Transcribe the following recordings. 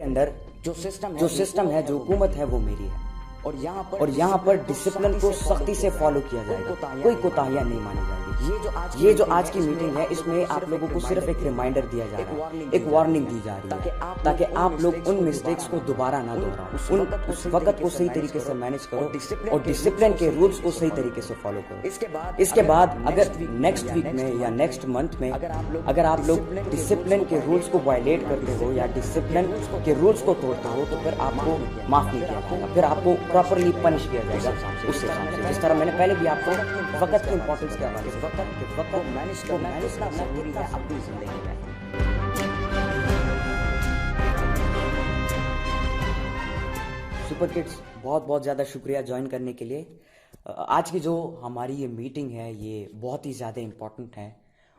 अंदर जो सिस्टम है जो हुकूमत है वो मेरी है और यहाँ पर डिसिप्लिन को सख्ती से फॉलो किया जाएगा, कोई कोताहियां नहीं मानी जाएगी। ये जो आज की मीटिंग है इसमें आप लोगों को सिर्फ एक रिमाइंडर दिया जा रहा है, एक वार्निंग दी जा रही है ताकि आप लोग उन मिस्टेक्स को दोबारा ना दोहराओ, उस वक्त को सही तरीके से मैनेज करो और डिसिप्लिन के रूल्स को सही तरीके से फॉलो करो। इसके बाद अगर नेक्स्ट वीक में या नेक्स्ट मंथ में अगर आप लोग डिसिप्लिन के रूल्स को वायलेट करते हो या डिसिप्लिन के रूल्स को तोड़ते हो तो फिर आपको माफ नहीं किया जाएगा, फिर आपको प्रॉपरली पनिश किया जाएगा उस हिसाब से। जिस तरह मैंने पहले भी आपको वक्त की इंपॉर्टेंस के हवाले से वक्त मैनेज करना जरूरी है अपनी जिंदगी में। सुपर किड्स बहुत बहुत ज़्यादा शुक्रिया ज्वाइन करने के लिए। आज की जो हमारी ये मीटिंग है ये बहुत ही ज़्यादा इम्पोर्टेंट है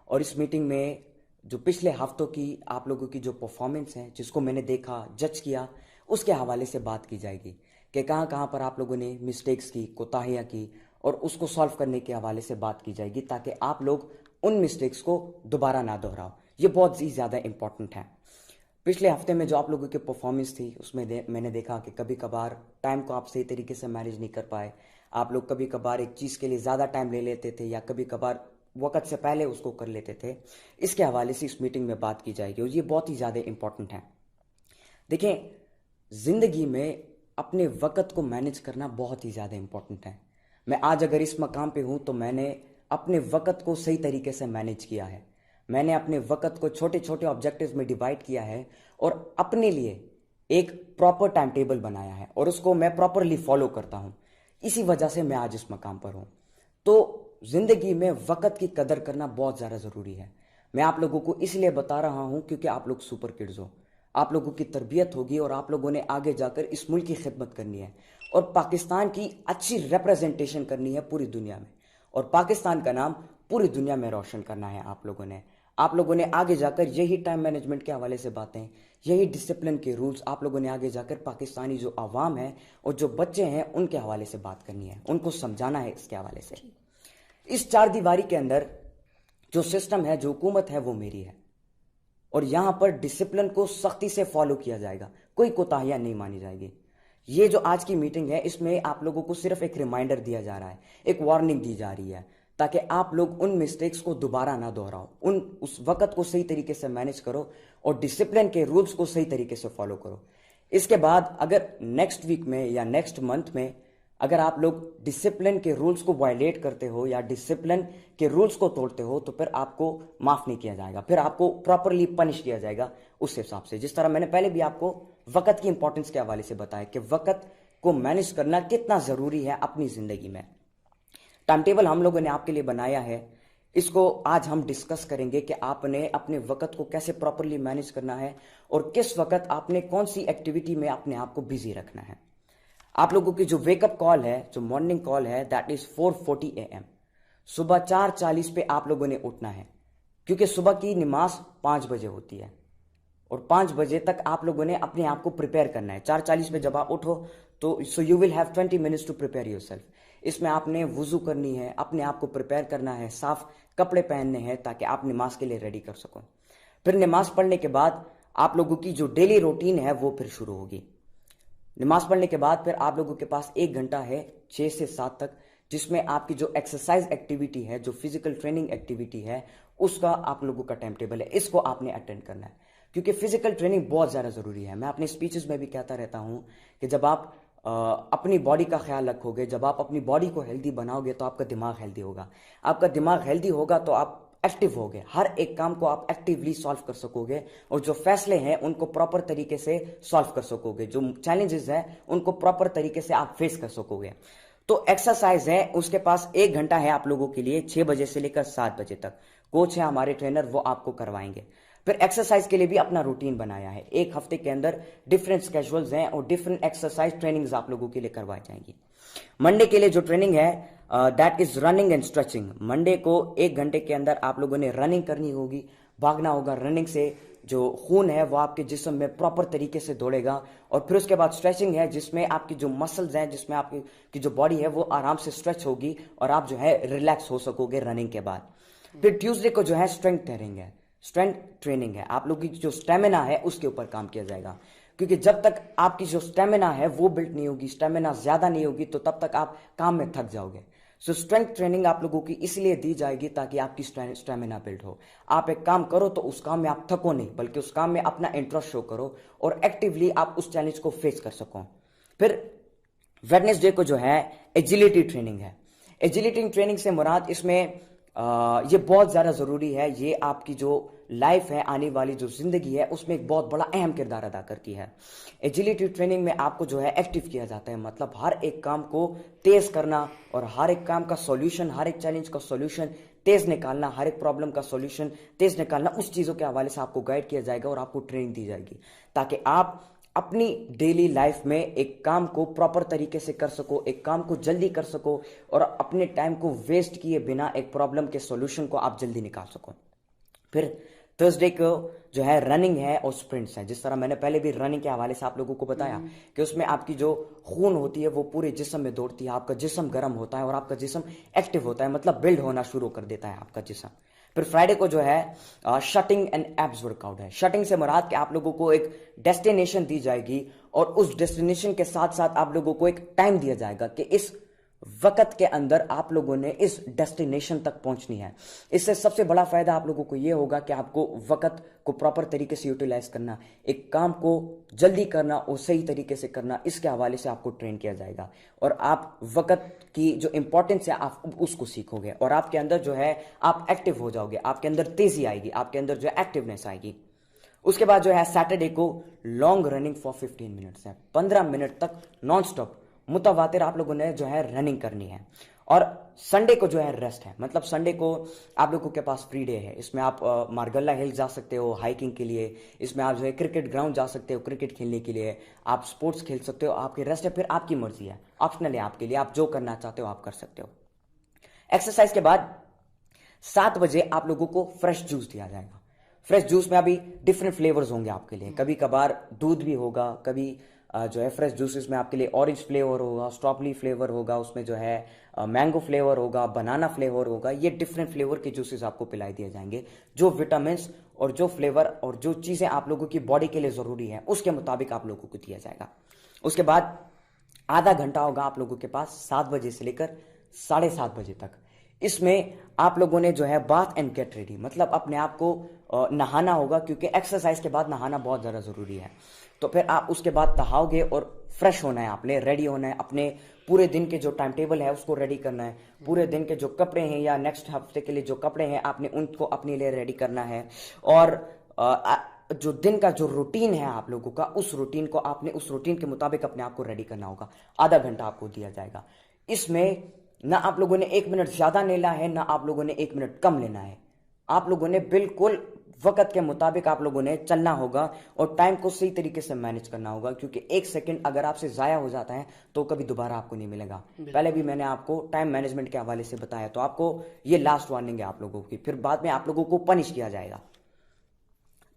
और इस मीटिंग में जो पिछले हफ्तों की आप लोगों की जो परफॉर्मेंस है जिसको मैंने देखा जज किया उसके हवाले से बात की जाएगी कि कहाँ कहाँ पर आप लोगों ने मिस्टेक्स की, कोताहियाँ की और उसको सॉल्व करने के हवाले से बात की जाएगी ताकि आप लोग उन मिस्टेक्स को दोबारा ना दोहराओ। ये बहुत ही ज़्यादा इम्पॉर्टेंट है। पिछले हफ्ते में जो आप लोगों की परफॉर्मेंस थी उसमें मैंने देखा कि कभी कभार टाइम को आप सही तरीके से मैनेज नहीं कर पाए, आप लोग कभी कभार एक चीज़ के लिए ज़्यादा टाइम ले लेते थे या कभी कभार वक्त से पहले उसको कर लेते थे। इसके हवाले से इस मीटिंग में बात की जाएगी और ये बहुत ही ज़्यादा इम्पॉर्टेंट है। देखें, ज़िंदगी में अपने वक्त को मैनेज करना बहुत ही ज़्यादा इम्पॉर्टेंट है। मैं आज अगर इस मकाम पे हूँ तो मैंने अपने वक्त को सही तरीके से मैनेज किया है। मैंने अपने वक्त को छोटे छोटे ऑब्जेक्टिव्स में डिवाइड किया है और अपने लिए एक प्रॉपर टाइम टेबल बनाया है और उसको मैं प्रॉपरली फॉलो करता हूँ। इसी वजह से मैं आज इस मकाम पर हूँ। तो ज़िंदगी में वक्त की कदर करना बहुत ज़्यादा ज़रूरी है। मैं आप लोगों को इसलिए बता रहा हूँ क्योंकि आप लोग सुपर किड्स हो, आप लोगों की तरबियत होगी और आप लोगों ने आगे जाकर इस मुल्क की खिदमत करनी है और पाकिस्तान की अच्छी रिप्रेजेंटेशन करनी है पूरी दुनिया में और पाकिस्तान का नाम पूरी दुनिया में रोशन करना है। आप लोगों ने आगे जाकर यही टाइम मैनेजमेंट के हवाले से बातें, यही डिसिप्लिन के रूल्स आप लोगों ने आगे जाकर पाकिस्तानी जो आवाम है और जो बच्चे हैं उनके हवाले से बात करनी है, उनको समझाना है इसके हवाले से। इस चार दीवारी के अंदर जो सिस्टम है जो हुकूमत है वो मेरी है और यहाँ पर डिसिप्लिन को सख्ती से फॉलो किया जाएगा, कोई कोताहियां नहीं मानी जाएगी। ये जो आज की मीटिंग है इसमें आप लोगों को सिर्फ एक रिमाइंडर दिया जा रहा है, एक वार्निंग दी जा रही है ताकि आप लोग उन मिस्टेक्स को दोबारा ना दोहराओ, उस वक्त को सही तरीके से मैनेज करो और डिसिप्लिन के रूल्स को सही तरीके से फॉलो करो। इसके बाद अगर नेक्स्ट वीक में या नेक्स्ट मंथ में अगर आप लोग डिसिप्लिन के रूल्स को वायलेट करते हो या डिसिप्लिन के रूल्स को तोड़ते हो तो फिर आपको माफ नहीं किया जाएगा, फिर आपको प्रॉपरली पनिश किया जाएगा उस हिसाब से। जिस तरह मैंने पहले भी आपको वक्त की इंपॉर्टेंस के हवाले से बताया कि वक्त को मैनेज करना कितना जरूरी है अपनी जिंदगी में। टाइम टेबल हम लोगों ने आपके लिए बनाया है, इसको आज हम डिस्कस करेंगे कि आपने अपने वक्त को कैसे प्रॉपरली मैनेज करना है और किस वक्त आपने कौन सी एक्टिविटी में अपने आप को बिजी रखना है। आप लोगों की जो वेकअप कॉल है, जो मॉर्निंग कॉल है, दैट इज 4:40 AM। सुबह 4:40 पे आप लोगों ने उठना है क्योंकि सुबह की नमाज 5 बजे होती है और 5 बजे तक आप लोगों ने अपने आप को प्रिपेयर करना है। 4:40 पे जब आप उठो तो so you will have 20 minutes to prepare yourself. इसमें आपने वुजू करनी है, अपने आप को प्रिपेयर करना है, साफ कपड़े पहनने हैं ताकि आप नमाज के लिए रेडी कर सको। फिर नमाज पढ़ने के बाद आप लोगों की जो डेली रूटीन है वो फिर शुरू होगी। नमाज पढ़ने के बाद फिर आप लोगों के पास 1 घंटा है 6 से 7 तक, जिसमें आपकी जो एक्सरसाइज एक्टिविटी है, जो फिजिकल ट्रेनिंग एक्टिविटी है, उसका आप लोगों का टाइम टेबल है, इसको आपने अटेंड करना है क्योंकि फिजिकल ट्रेनिंग बहुत ज़्यादा ज़रूरी है। मैं अपने स्पीचेस में भी कहता रहता हूँ कि जब आप अपनी बॉडी का ख्याल रखोगे, जब आप अपनी बॉडी को हेल्दी बनाओगे तो आपका दिमाग हेल्दी होगा। आपका दिमाग हेल्दी होगा तो आप एक्टिव होगे, हर एक काम को आप एक्टिवली सॉल्व कर सकोगे और जो फैसले हैं उनको प्रॉपर तरीके से सॉल्व कर सकोगे, जो चैलेंजेस हैं उनको प्रॉपर तरीके से आप फेस कर सकोगे। तो एक्सरसाइज है, उसके पास 1 घंटा है आप लोगों के लिए, 6 बजे से लेकर 7 बजे तक। कोच है हमारे ट्रेनर, वो आपको करवाएंगे। फिर एक्सरसाइज के लिए भी अपना रूटीन बनाया है, एक हफ्ते के अंदर डिफरेंट स्केड्यूल्स हैं और डिफरेंट एक्सरसाइज ट्रेनिंग्स आप लोगों के लिए करवाई जाएंगी। मंडे के लिए जो ट्रेनिंग है that is running and stretching. Monday को 1 घंटे के अंदर आप लोगों ने रनिंग करनी होगी, भागना होगा। रनिंग से जो खून है वो आपके जिस्म में प्रॉपर तरीके से दौड़ेगा और फिर उसके बाद स्ट्रेचिंग है जिसमें आपकी जो मसल्स हैं, जिसमें आपकी की जो बॉडी है वो आराम से स्ट्रेच होगी और आप जो है रिलैक्स हो सकोगे रनिंग के बाद। फिर ट्यूसडे को जो है स्ट्रेंथ ट्रेनिंग है, आप लोगों की जो स्टेमिना है उसके ऊपर काम किया जाएगा। क्योंकि जब तक आपकी जो स्टेमिना है वो बिल्ड नहीं होगी, स्टेमिना ज्यादा नहीं होगी, तो तब तक आप काम में थक जाओगे। सो स्ट्रेंथ ट्रेनिंग आप लोगों की इसलिए दी जाएगी ताकि आपकी स्टेमिना बिल्ड हो। आप एक काम करो तो उस काम में आप थको नहीं, बल्कि उस काम में अपना इंटरेस्ट शो करो और एक्टिवली आप उस चैलेंज को फेस कर सको। फिर वेडनेसडे को जो है एजिलिटी ट्रेनिंग है। एजिलिटी ट्रेनिंग से मुराद इसमें ये बहुत ज़्यादा ज़रूरी है। ये आपकी जो लाइफ है, आने वाली जो ज़िंदगी है, उसमें एक बहुत बड़ा अहम किरदार अदा करती है। एजिलिटी ट्रेनिंग में आपको जो है एक्टिव किया जाता है, मतलब हर एक काम को तेज़ करना और हर एक काम का सॉल्यूशन, हर एक चैलेंज का सॉल्यूशन तेज़ निकालना, हर एक प्रॉब्लम का सॉल्यूशन तेज़ निकालना, उस चीज़ों के हवाले से आपको गाइड किया जाएगा और आपको ट्रेनिंग दी जाएगी ताकि आप अपनी डेली लाइफ में एक काम को प्रॉपर तरीके से कर सको, एक काम को जल्दी कर सको और अपने टाइम को वेस्ट किए बिना एक प्रॉब्लम के सॉल्यूशन को आप जल्दी निकाल सको। फिर थर्सडे को जो है रनिंग है और स्प्रिंट्स है। जिस तरह मैंने पहले भी रनिंग के हवाले से आप लोगों को बताया कि उसमें आपकी जो खून होती है वो पूरे जिस्म में दौड़ती है, आपका जिस्म गर्म होता है और आपका जिस्म एक्टिव होता है, मतलब बिल्ड होना शुरू कर देता है आपका जिस्म। फिर फ्राइडे को जो है शटिंग एंड एब्स वर्कआउट है। शटिंग से मुराद कि आप लोगों को एक डेस्टिनेशन दी जाएगी और उस डेस्टिनेशन के साथ साथ आप लोगों को एक टाइम दिया जाएगा कि इस वक्त के अंदर आप लोगों ने इस डेस्टिनेशन तक पहुंचनी है। इससे सबसे बड़ा फायदा आप लोगों को यह होगा कि आपको वक्त को प्रॉपर तरीके से यूटिलाइज करना, एक काम को जल्दी करना और सही तरीके से करना, इसके हवाले से आपको ट्रेन किया जाएगा और आप वक्त की जो इंपॉर्टेंस है आप उसको सीखोगे और आपके अंदर जो है आप एक्टिव हो जाओगे, आपके अंदर तेजी आएगी, आपके अंदर जो है एक्टिवनेस आएगी। उसके बाद जो है सैटरडे को लॉन्ग रनिंग फॉर 15 मिनट्स है। 15 मिनट तक नॉन स्टॉप मुतवातिर आप लोगों ने जो है रनिंग करनी है। और संडे को जो है रेस्ट है, मतलब संडे को आप लोगों के पास फ्री डे है। इसमें आप मारगल्ला हिल जा सकते हो हाइकिंग के लिए, इसमें आप जो है क्रिकेट ग्राउंड जा सकते हो क्रिकेट खेलने के लिए, आप स्पोर्ट्स खेल सकते हो, आपकी रेस्ट है, फिर आपकी मर्जी है, ऑप्शनल है आपके लिए, आप जो करना चाहते हो आप कर सकते हो। एक्सरसाइज के बाद 7 बजे आप लोगों को फ्रेश जूस दिया जाएगा। फ्रेश जूस में अभी डिफरेंट फ्लेवर्स होंगे आपके लिए, कभी कभार दूध भी होगा, कभी जो है फ्रेश जूसेस में आपके लिए ऑरेंज फ्लेवर होगा, स्ट्रॉबेरी फ्लेवर होगा, उसमें जो है मैंगो फ्लेवर होगा, बनाना फ्लेवर होगा। ये डिफरेंट फ्लेवर के जूसेस आपको पिलाई दिए जाएंगे जो विटामिन और जो फ्लेवर और जो चीज़ें आप लोगों की बॉडी के लिए ज़रूरी है उसके मुताबिक आप लोगों को दिया जाएगा। उसके बाद आधा घंटा होगा आप लोगों के पास 7 बजे से लेकर 7:30 बजे तक। इसमें आप लोगों ने जो है बाथ एंड गेट रेडी, मतलब अपने आप को नहाना होगा, क्योंकि एक्सरसाइज के बाद नहाना बहुत ज़्यादा ज़रूरी है। तो फिर आप उसके बाद नहाओगे और फ्रेश होना है, आपने रेडी होना है, अपने पूरे दिन के जो टाइम टेबल है उसको रेडी करना है, पूरे दिन के जो कपड़े हैं या नेक्स्ट हफ्ते के लिए जो कपड़े हैं आपने उनको अपने लिए रेडी करना है। और जो दिन का जो रूटीन है आप लोगों का, उस रूटीन को आपने उस रूटीन के मुताबिक अपने आप को रेडी करना होगा। आधा घंटा आपको दिया जाएगा। इसमें ना आप लोगों ने 1 मिनट ज्यादा लेना है, ना आप लोगों ने 1 मिनट कम लेना है। आप लोगों ने बिल्कुल वक्त के मुताबिक आप लोगों ने चलना होगा और टाइम को सही तरीके से मैनेज करना होगा, क्योंकि 1 सेकंड अगर आपसे जाया हो जाता है तो कभी दोबारा आपको नहीं मिलेगा। पहले भी मैंने आपको टाइम मैनेजमेंट के हवाले से बताया, तो आपको ये लास्ट वार्निंग है आप लोगों की, फिर बाद में आप लोगों को पनिश किया जाएगा।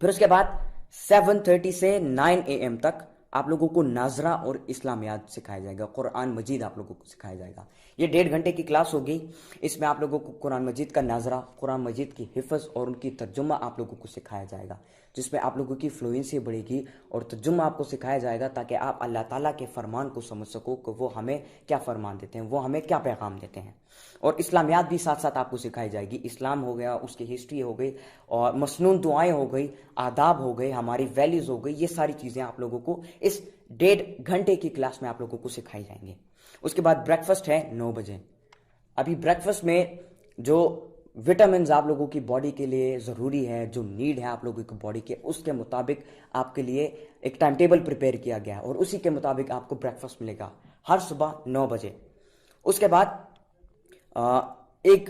फिर उसके बाद 7:30 से 9 AM तक आप लोगों को नाजरा और इस्लामियात सिखाया जाएगा, कुरान मजीद आप लोगों को सिखाया जाएगा। ये 1.5 घंटे की क्लास होगी। इसमें आप लोगों को कुरान मजीद का नाजरा, कुरान मजीद की हिफ्ज़ और उनकी तर्जुमा आप लोगों को सिखाया जाएगा, जिसमें आप लोगों की फ्लुएंसी बढ़ेगी और तर्जुमा आपको सिखाया जाएगा ताकि आप अल्लाह ताला के फरमान को समझ सको कि वो हमें क्या फरमान देते हैं, वो हमें क्या पैगाम देते हैं। और इस्लामियात भी साथ साथ आपको सिखाई जाएगी। इस्लाम हो गया, उसकी हिस्ट्री हो गई और मसनून दुआएं हो गई, आदाब हो गए, हमारी वैल्यूज हो गई, ये सारी चीज़ें आप लोगों को इस 1.5 घंटे की क्लास में आप लोगों को सिखाई जाएंगी। उसके बाद ब्रेकफास्ट है 9 बजे। अभी ब्रेकफास्ट में जो विटामिन आप लोगों की बॉडी के लिए ज़रूरी है, जो नीड है आप लोगों की बॉडी के, उसके मुताबिक आपके लिए एक टाइम टेबल प्रिपेयर किया गया है और उसी के मुताबिक आपको ब्रेकफास्ट मिलेगा हर सुबह 9 बजे। उसके बाद एक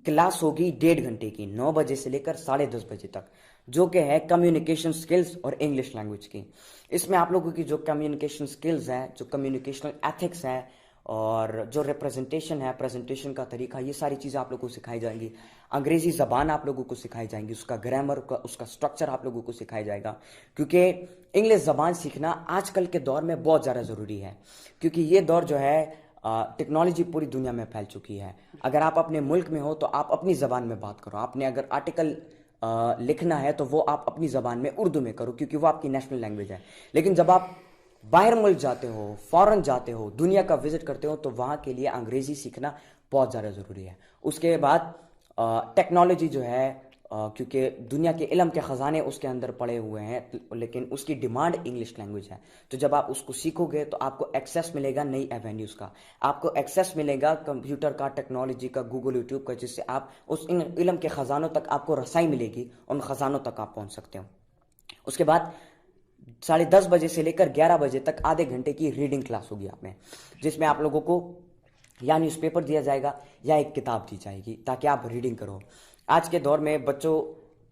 क्लास होगी 1.5 घंटे की, 9 बजे से लेकर 10:30 बजे तक, जो कि है कम्युनिकेशन स्किल्स और इंग्लिश लैंग्वेज की। इसमें आप लोगों की जो कम्युनिकेशन स्किल्स है, जो कम्युनिकेशनल एथिक्स है और जो रिप्रेजेंटेशन है, प्रेजेंटेशन का तरीका, ये सारी चीज़ें आप लोगों को सिखाई जाएंगी। अंग्रेजी ज़बान आप लोगों को सिखाई जाएंगी, उसका ग्रामर का उसका स्ट्रक्चर आप लोगों को सिखाया जाएगा, क्योंकि इंग्लिश ज़बान सीखना आजकल के दौर में बहुत ज़्यादा ज़रूरी है, क्योंकि ये दौर जो है टेक्नोलॉजी पूरी दुनिया में फैल चुकी है। अगर आप अपने मुल्क में हो तो आप अपनी ज़बान में बात करो। आपने अगर आर्टिकल लिखना है तो वो आप अपनी ज़बान में उर्दू में करो, क्योंकि वो आपकी नेशनल लैंग्वेज है। लेकिन जब आप बाहर मुल्क जाते हो, फॉरेन जाते हो, दुनिया का विजिट करते हो, तो वहाँ के लिए अंग्रेज़ी सीखना बहुत ज़्यादा ज़रूरी है। उसके बाद टेक्नोलॉजी जो है, क्योंकि दुनिया के इल्म के ख़जाने उसके अंदर पड़े हुए हैं, लेकिन उसकी डिमांड इंग्लिश लैंग्वेज है। तो जब आप उसको सीखोगे तो आपको एक्सेस मिलेगा नई एवेन्यूज़ का, आपको एक्सेस मिलेगा कंप्यूटर का, टेक्नोलॉजी का, गूगल, यूट्यूब का, जिससे आप उस इल्म के ख़जानों तक आपको रसाई मिलेगी, उन ख़जानों तक आप पहुँच सकते हो। उसके बाद 10:30 बजे से लेकर 11 बजे तक आधे घंटे की रीडिंग क्लास होगी आप में, जिसमें आप लोगों को या न्यूज़पेपर दिया जाएगा या एक किताब दी जाएगी ताकि आप रीडिंग करो। आज के दौर में बच्चों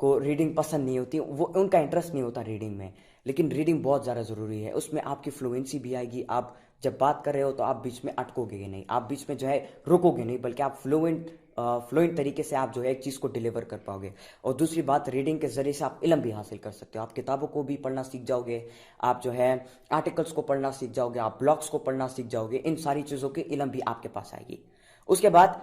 को रीडिंग पसंद नहीं होती, वो उनका इंटरेस्ट नहीं होता रीडिंग में, लेकिन रीडिंग बहुत ज़्यादा ज़रूरी है। उसमें आपकी फ्लुएंसी भी आएगी, आप जब बात कर रहे हो तो आप बीच में अटकोगे नहीं, आप बीच में जो है रुकोगे नहीं, बल्कि आप फ्लुएंट तरीके से आप जो है एक चीज़ को डिलीवर कर पाओगे। और दूसरी बात, रीडिंग के ज़रिए से आप इल्म भी हासिल कर सकते हो। आप किताबों को भी पढ़ना सीख जाओगे, आप जो है आर्टिकल्स को पढ़ना सीख जाओगे, आप ब्लॉग्स को पढ़ना सीख जाओगे, इन सारी चीज़ों की इल्म भी आपके पास आएगी। उसके बाद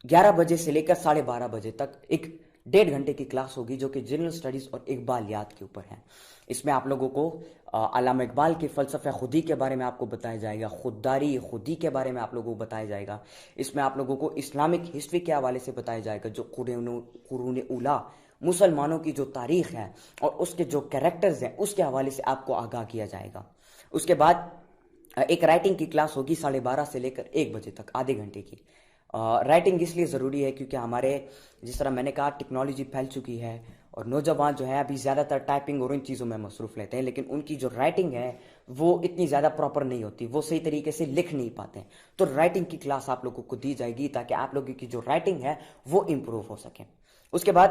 11 बजे से लेकर 12:30 बजे तक एक 1.5 घंटे की क्लास होगी, जो कि जनरल स्टडीज़ और इकबालियात के ऊपर है। इसमें आप लोगों को अल्लामा इकबाल के फ़लसफ़े खुदी के बारे में आपको बताया जाएगा, खुददारी खुदी के बारे में आप लोगों को बताया जाएगा। इसमें आप लोगों को इस्लामिक हिस्ट्री के हवाले से बताया जाएगा, जो कुरून उला मुसलमानों की जो तारीख़ है और उसके जो कैरेक्टर्स हैं, उसके हवाले से आपको आगाह किया जाएगा। उसके बाद एक राइटिंग की क्लास होगी 12:30 से लेकर 1 बजे तक, आधे घंटे की। राइटिंग इसलिए ज़रूरी है क्योंकि हमारे, जिस तरह मैंने कहा, टेक्नोलॉजी फैल चुकी है और नौजवान जो है अभी ज़्यादातर टाइपिंग और इन चीज़ों में मसरूफ़ लेते हैं, लेकिन उनकी जो राइटिंग है वो इतनी ज़्यादा प्रॉपर नहीं होती, वो सही तरीके से लिख नहीं पाते। तो राइटिंग की क्लास आप लोगों को दी जाएगी ताकि आप लोगों की जो राइटिंग है वो इम्प्रूव हो सके। उसके बाद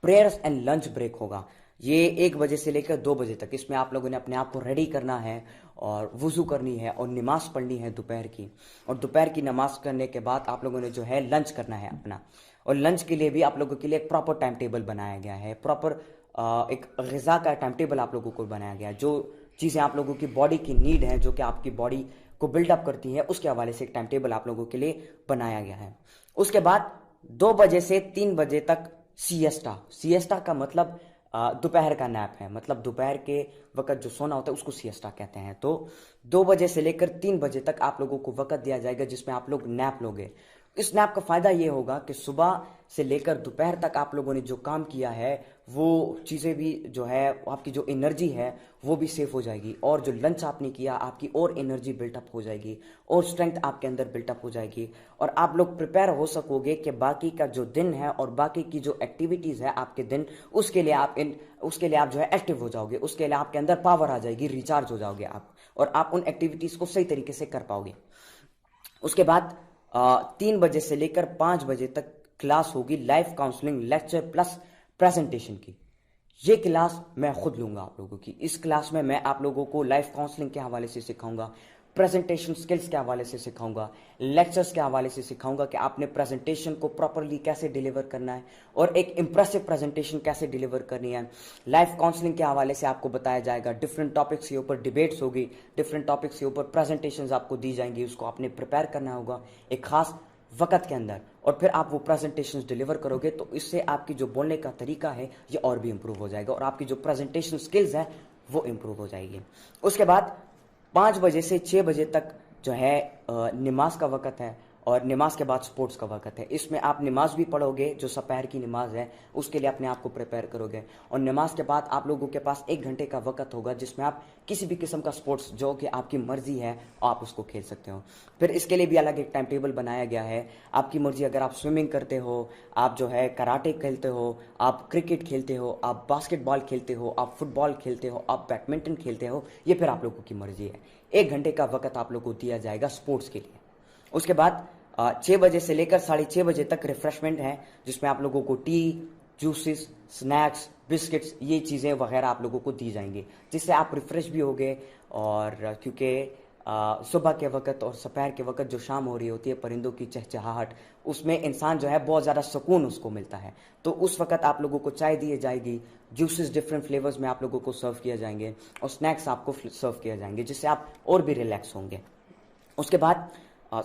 प्रेयर्स एंड लंच ब्रेक होगा, ये 1 बजे से लेकर 2 बजे तक। इसमें आप लोगों ने अपने आप को रेडी करना है और वज़ू करनी है और नमाज़ पढ़नी है दोपहर की, और दोपहर की नमाज़ करने के बाद आप लोगों ने जो है लंच करना है अपना। और लंच के लिए भी आप लोगों के लिए एक प्रॉपर टाइम टेबल बनाया गया है, प्रॉपर एक ग़िज़ा का टाइम टेबल आप लोगों को बनाया गया है। जो चीज़ें आप लोगों की बॉडी की नीड है, जो कि आपकी बॉडी को बिल्डअप करती है, उसके हवाले से एक टाइम टेबल आप लोगों के लिए बनाया गया है। उसके बाद 2 बजे से 3 बजे तक सिएस्टा का मतलब दोपहर का नैप है, मतलब दोपहर के वक्त जो सोना होता है उसको सिएस्टा कहते हैं। तो 2 बजे से लेकर 3 बजे तक आप लोगों को वक्त दिया जाएगा जिसमें आप लोग नैप लोगे। इस नैप का फ़ायदा ये होगा कि सुबह से लेकर दोपहर तक आप लोगों ने जो काम किया है वो चीज़ें भी जो है, आपकी जो एनर्जी है वो भी सेव हो जाएगी, और जो लंच आपने किया आपकी और एनर्जी बिल्टअप हो जाएगी और स्ट्रेंथ आपके अंदर बिल्टअप हो जाएगी, और आप लोग प्रिपेयर हो सकोगे कि बाकी का जो दिन है और बाकी की जो एक्टिविटीज़ है आपके दिन, उसके लिए आप जो है एक्टिव हो जाओगे, उसके लिए आपके अंदर पावर आ जाएगी, रिचार्ज हो जाओगे आप, और आप उन एक्टिविटीज़ को सही तरीके से कर पाओगे। उसके बाद 3 बजे से लेकर 5 बजे तक क्लास होगी life counselling lecture plus presentation की। ये क्लास मैं खुद लूँगा आप लोगों की। इस क्लास में मैं आप लोगों को लाइफ काउंसलिंग के हवाले से सिखाऊंगा, प्रेजेंटेशन स्किल्स के हवाले से सिखाऊंगा, लेक्चर्स के हवाले से सिखाऊंगा कि आपने प्रेजेंटेशन को प्रॉपरली कैसे डिलीवर करना है और एक इंप्रेसिव प्रेजेंटेशन कैसे डिलीवर करनी है। लाइफ काउंसलिंग के हवाले से आपको बताया जाएगा, डिफरेंट टॉपिक्स के ऊपर डिबेट्स होगी, डिफरेंट टॉपिक्स के ऊपर प्रेजेंटेशंस आपको दी जाएंगी, उसको आपने प्रिपेयर करना होगा एक खास वक्त के अंदर, और फिर आप वो प्रेजेंटेशंस डिलीवर करोगे तो इससे आपकी जो बोलने का तरीका है ये और भी इम्प्रूव हो जाएगा और आपकी जो प्रेजेंटेशन स्किल्स है वो इम्प्रूव हो जाएगी। उसके बाद 5 बजे से 6 बजे तक जो है नमाज का वक़्त है, और नमाज के बाद स्पोर्ट्स का वक़्त है। इसमें आप नमाज भी पढ़ोगे, जो सपहर की नमाज है उसके लिए अपने आप को प्रिपेयर करोगे, और नमाज के बाद आप लोगों के पास 1 घंटे का वक़्त होगा जिसमें आप किसी भी किस्म का स्पोर्ट्स जो कि आपकी मर्ज़ी है आप उसको खेल सकते हो। फिर इसके लिए भी अलग एक टाइम टेबल बनाया गया है, आपकी मर्ज़ी, अगर आप स्विमिंग करते हो, आप जो है कराटे खेलते हो, आप क्रिकेट खेलते हो, आप बास्केटबॉल खेलते हो, आप फुटबॉल खेलते हो, आप बैडमिंटन खेलते हो, ये फिर आप लोगों की मर्ज़ी है। 1 घंटे का वक़्त आप लोगों को दिया जाएगा स्पोर्ट्स के लिए। उसके बाद 6 बजे से लेकर 6:30 बजे तक रिफ्रेशमेंट है, जिसमें आप लोगों को टी, जूसेस, स्नैक्स, बिस्किट्स, ये चीज़ें वगैरह आप लोगों को दी जाएंगी, जिससे आप रिफ़्रेश भी होगे। और क्योंकि सुबह के वक्त और दोपहर के वक्त जो शाम हो रही होती है, परिंदों की चहचहाहट, उसमें इंसान जो है बहुत ज़्यादा सुकून उसको मिलता है, तो उस वक्त आप लोगों को चाय दी जाएगी, जूसेस डिफरेंट फ्लेवर्स में आप लोगों को सर्व किया जाएंगे, और स्नैक्स आपको सर्व किया जाएंगे, जिससे आप और भी रिलैक्स होंगे। उसके बाद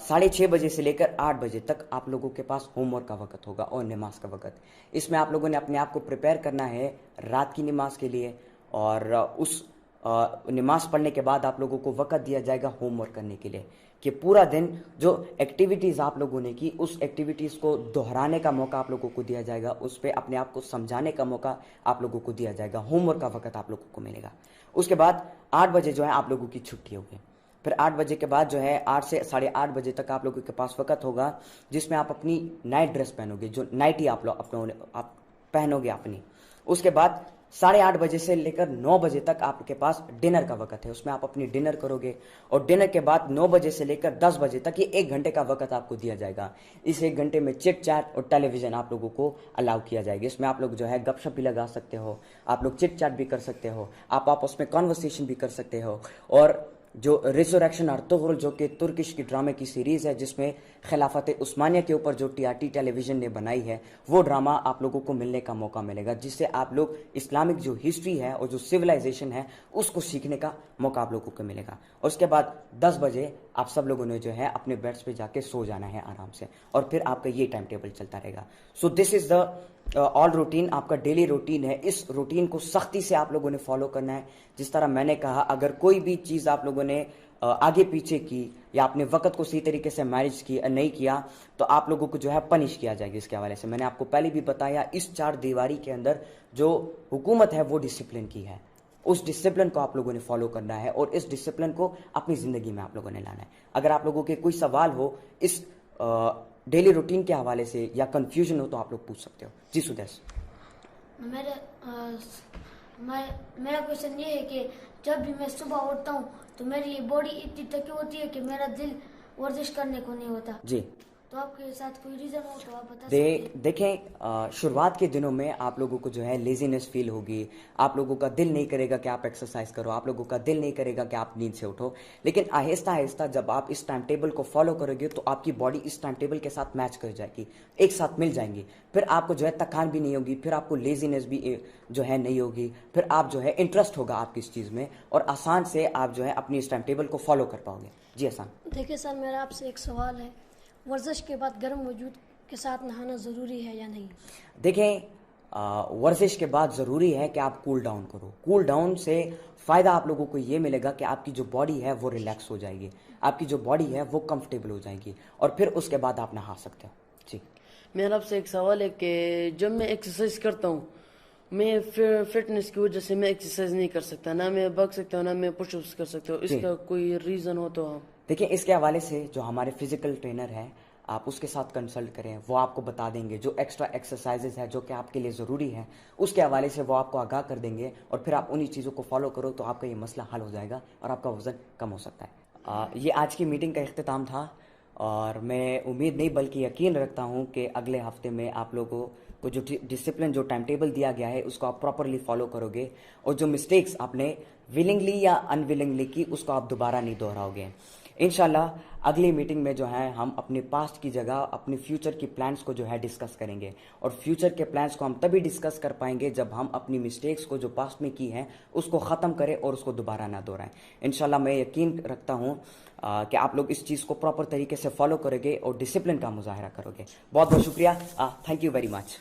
6:30 बजे से लेकर 8 बजे तक आप लोगों के पास होमवर्क का वक्त होगा और नमाज का वक्त। इसमें आप लोगों ने अपने आप को प्रिपेयर करना है रात की नमाज के लिए, और उस नमाज पढ़ने के बाद आप लोगों को वक्त दिया जाएगा होमवर्क करने के लिए, कि पूरा दिन जो एक्टिविटीज़ आप लोगों ने की उस एक्टिविटीज़ को दोहराने का मौका आप लोगों को दिया जाएगा, उस पर अपने आप को समझाने का मौका आप लोगों को दिया जाएगा, होमवर्क का वक्त आप लोगों को मिलेगा। उसके बाद 8 बजे जो है आप लोगों की छुट्टी होगी। फिर 8 बजे के बाद जो है 8 से 8:30 बजे तक आप लोगों के पास वक्त होगा, जिसमें आप अपनी नाइट ड्रेस पहनोगे, जो नाइटी आप पहनोगे अपनी। उसके बाद 8:30 बजे से लेकर 9 बजे तक आपके पास डिनर का वक्त है, उसमें आप अपनी डिनर करोगे। और डिनर के बाद 9 बजे से लेकर 10 बजे तक ये 1 घंटे का वक्त आपको दिया जाएगा। इस 1 घंटे में चिट चैट और टेलीविजन आप लोगों को अलाउ किया जाएगा। इसमें आप लोग जो है गपशप भी लगा सकते हो, आप लोग चिट चैट भी कर सकते हो, आप आपस में कॉन्वर्सेशन भी कर सकते हो। और जो रिजरेक्शन और तुगरुल, जो कि तुर्किश की ड्रामे की सीरीज़ है, जिसमें खिलाफत उस्मानिया के ऊपर जो टीआरटी टेलीविज़न ने बनाई है, वो ड्रामा आप लोगों को मिलने का मौका मिलेगा, जिससे आप लोग इस्लामिक जो हिस्ट्री है और जो सिविलाइजेशन है उसको सीखने का मौका आप लोगों को मिलेगा। और उसके बाद 10 बजे आप सब लोगों ने जो है अपने बेड्स पे जाके सो जाना है आराम से, और फिर आपका ये टाइम टेबल चलता रहेगा। So this is the all routine, आपका डेली रूटीन है। इस रूटीन को सख्ती से आप लोगों ने फॉलो करना है। जिस तरह मैंने कहा, अगर कोई भी चीज़ आप लोगों ने आगे पीछे की या अपने वक्त को सही तरीके से मैनेज किया नहीं किया, तो आप लोगों को जो है पनिश किया जाएगा। इसके हवाले से मैंने आपको पहले भी बताया, इस 4 दीवारी के अंदर जो हुकूमत है वो डिसिप्लिन की है। उस डिसिप्लिन को आप लोगों ने फॉलो करना है और इस डिसिप्लिन को अपनी ज़िंदगी में आप लोगों ने लाना है। अगर आप लोगों के कोई सवाल हो इस डेली रूटीन के हवाले से या कंफ्यूजन हो तो आप लोग पूछ सकते हो। जी सुदेश। मेरा क्वेश्चन ये है कि जब भी मैं सुबह उठता हूँ तो मेरी बॉडी इतनी थकी होती है कि मेरा दिल वर्जिश करने को नहीं होता जी। तो आपके साथ कोई रीजन हो तो आप बता सकते हैं। देखें, शुरुआत के दिनों में आप लोगों को जो है लेजीनेस फील होगी, आप लोगों का दिल नहीं करेगा कि आप एक्सरसाइज करो, आप लोगों का दिल नहीं करेगा कि आप नींद से उठो। लेकिन आहिस्ता आहिस्ता जब आप इस टाइम टेबल को फॉलो करोगे तो आपकी बॉडी इस टाइम टेबल के साथ मैच कर जाएगी, एक साथ मिल जाएंगी। फिर आपको जो है थकान भी नहीं होगी, फिर आपको लेजीनेस भी जो है नहीं होगी, फिर आप जो है इंटरेस्ट होगा आपकी इस चीज़ में, और आसान से आप जो है अपनी इस टाइम टेबल को फॉलो कर पाओगे। जी आसान। देखिए सर, मेरा आपसे एक सवाल है, वर्जिश के बाद गर्म वजूद के साथ नहाना ज़रूरी है या नहीं? देखें, वर्जिश के बाद ज़रूरी है कि आप कूल डाउन करो। कूल डाउन से फ़ायदा आप लोगों को ये मिलेगा कि आपकी जो बॉडी है वो रिलैक्स हो जाएगी, आपकी जो बॉडी है वो कंफर्टेबल हो जाएगी, और फिर उसके बाद आप नहा सकते हो। जी। मेरा आपसे एक सवाल है कि जब मैं एक्सरसाइज करता हूँ, मैं फिटनेस की वजह से मैं एक्सरसाइज नहीं कर सकता, ना मैं भाग सकता हूँ ना मैं पुशअप्स कर सकता हूँ, इसका कोई रीज़न हो तो आप? देखिए, इसके हवाले से जो हमारे फिजिकल ट्रेनर है, आप उसके साथ कंसल्ट करें, वो आपको बता देंगे जो एक्स्ट्रा एक्सरसाइजेज है जो कि आपके लिए ज़रूरी है, उसके हवाले से वो आपको आगाह कर देंगे, और फिर आप उन्हीं चीज़ों को फॉलो करो तो आपका ये मसला हल हो जाएगा और आपका वज़न कम हो सकता है। ये आज की मीटिंग का इख्तिताम था, और मैं उम्मीद नहीं बल्कि यकीन रखता हूँ कि अगले हफ्ते में आप लोगों को जो डिसिप्लिन, जो टाइम टेबल दिया गया है उसको आप प्रॉपरली फॉलो करोगे, और जो मिस्टेक्स आपने विलिंगली या अनविलिंगली की उसको आप दोबारा नहीं दोहराओगे। इंशाल्लाह अगली मीटिंग में जो है हम अपने पास्ट की जगह अपने फ्यूचर की प्लान्स को जो है डिस्कस करेंगे, और फ्यूचर के प्लान्स को हम तभी डिस्कस कर पाएंगे जब हम अपनी मिस्टेक्स को जो पास्ट में की हैं उसको ख़त्म करें और उसको दोबारा ना दोहराएं। इंशाल्लाह मैं यकीन रखता हूँ कि आप लोग इस चीज़ को प्रॉपर तरीके से फॉलो करोगे और डिसिप्लिन का मुजाहरा करोगे। बहुत बहुत शुक्रिया। Thank you very much.